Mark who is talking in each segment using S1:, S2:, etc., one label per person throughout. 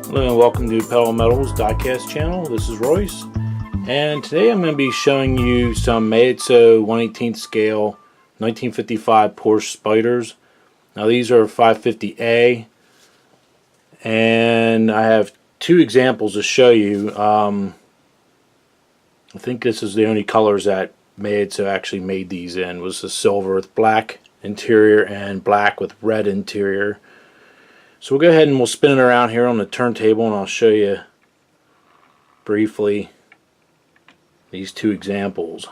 S1: Hello and welcome to Pedal Metal's diecast channel. This is Royce, and today I'm going to be showing you some Maisto 1/18 scale 1955 Porsche Spyders. Now these are 550A, and I have two examples to show you. I think this is the only colors that Maisto actually made these in, was the silver with black interior and black with red interior. So we'll go ahead and we'll spin it around here on the turntable, and I'll show you briefly these two examples.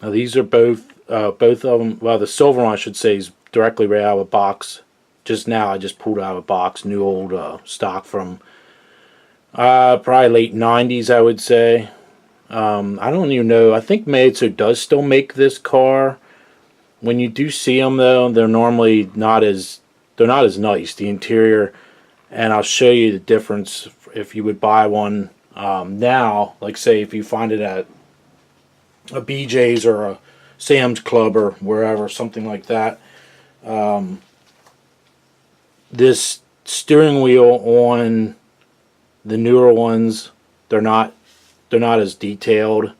S1: Now these are both of them. Well, the silver one I should say is directly right out of a box. Just now I just pulled out of a box, new old stock from probably late 90s, I would say. I don't even know. I think Maisto does still make this car. When you do see them, though, they're normally not as nice, the interior. And I'll show you the difference if you would buy one now. Like, say, if you find it at a BJ's or a Sam's Club or wherever, something like that. This steering wheel on the newer ones, they're not as detailed.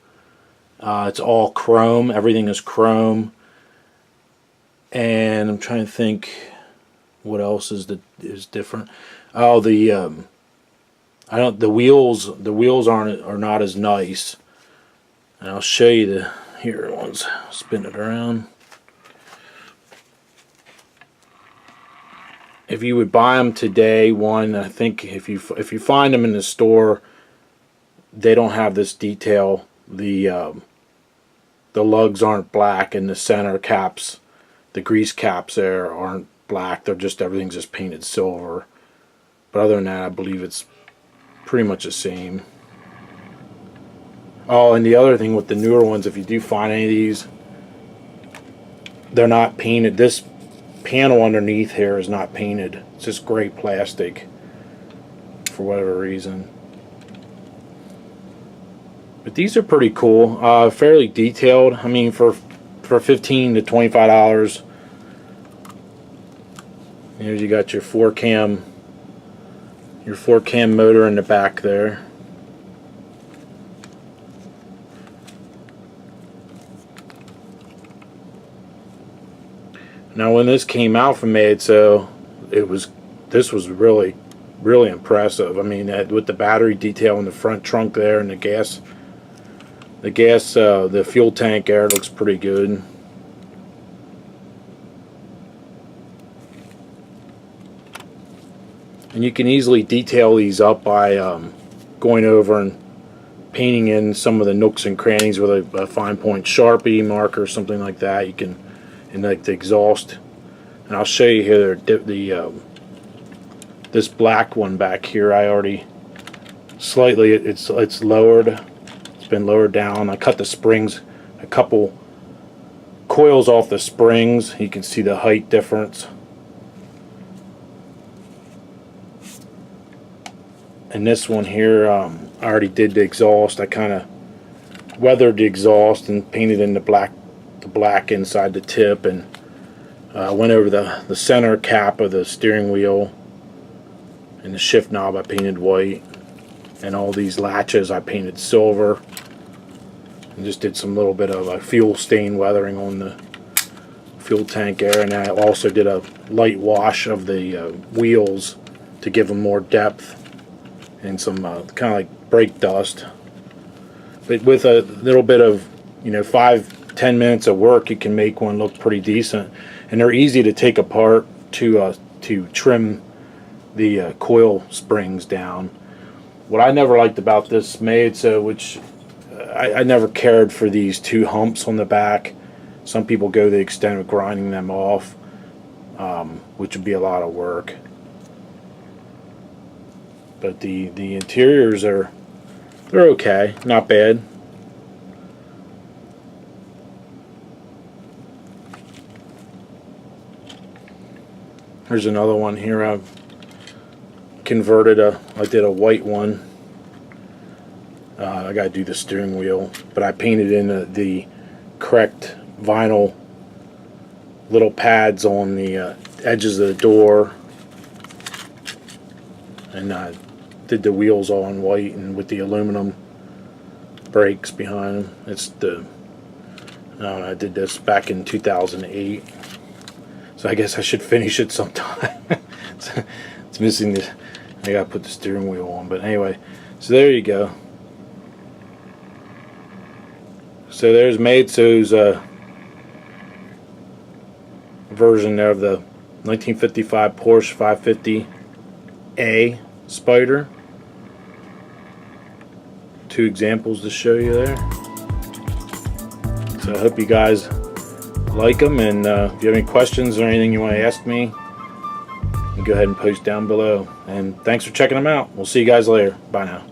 S1: It's all chrome. Everything is chrome. And I'm trying to think what else is different. Oh, the wheels are not as nice. And I'll show you the here ones. Spin it around. If you would buy them today, I think if you find them in the store, they don't have this detail. The lugs aren't black, and the center caps, the grease caps there aren't black. They're just, everything's just painted silver. But other than that, I believe it's pretty much the same. Oh, and the other thing with the newer ones, if you do find any of these, they're not painted. This panel underneath here is not painted. It's just gray plastic for whatever reason. But these are pretty cool, fairly detailed. I mean, for $15 to $25, you got your 4-cam motor in the back there. Now, when this came out from Maisto, this was really impressive. I mean, with the battery detail in the front trunk there, and the fuel tank there looks pretty good. And you can easily detail these up by going over and painting in some of the nooks and crannies with a fine point Sharpie marker, something like that. You can, and like the exhaust. And I'll show you here this black one back here. I already slightly it's lowered. Been lowered down. I cut the springs, a couple coils off the springs. You can see the height difference. And this one here, I already did the exhaust. I kind of weathered the exhaust and painted in the black inside the tip, and went over the center cap of the steering wheel, and the shift knob I painted white. And all these latches I painted silver, and just did some little bit of a fuel stain weathering on the fuel tank there. And I also did a light wash of the wheels to give them more depth, and some kind of like brake dust. But with a little bit of 5-10 minutes of work, you can make one look pretty decent. And they're easy to take apart to trim the coil springs down. What I never liked about this Maisto, which I never cared for these two humps on the back. Some people go to the extent of grinding them off, which would be a lot of work. But the interiors they're okay, not bad. Here's another one here. I've converted I did a white one. I gotta do the steering wheel, but I painted in the correct vinyl little pads on the edges of the door, and I did the wheels all in white and with the aluminum brakes behind them. It's the I did this back in 2008, so I guess I should finish it sometime. It's missing the. I gotta put the steering wheel on, but anyway, so there you go. So there's Maisto's version of the 1955 Porsche 550A Spyder. Two examples to show you there. So I hope you guys like them, and if you have any questions or anything you want to ask me, go ahead and post down below. And thanks for checking them out. We'll see you guys later. Bye now.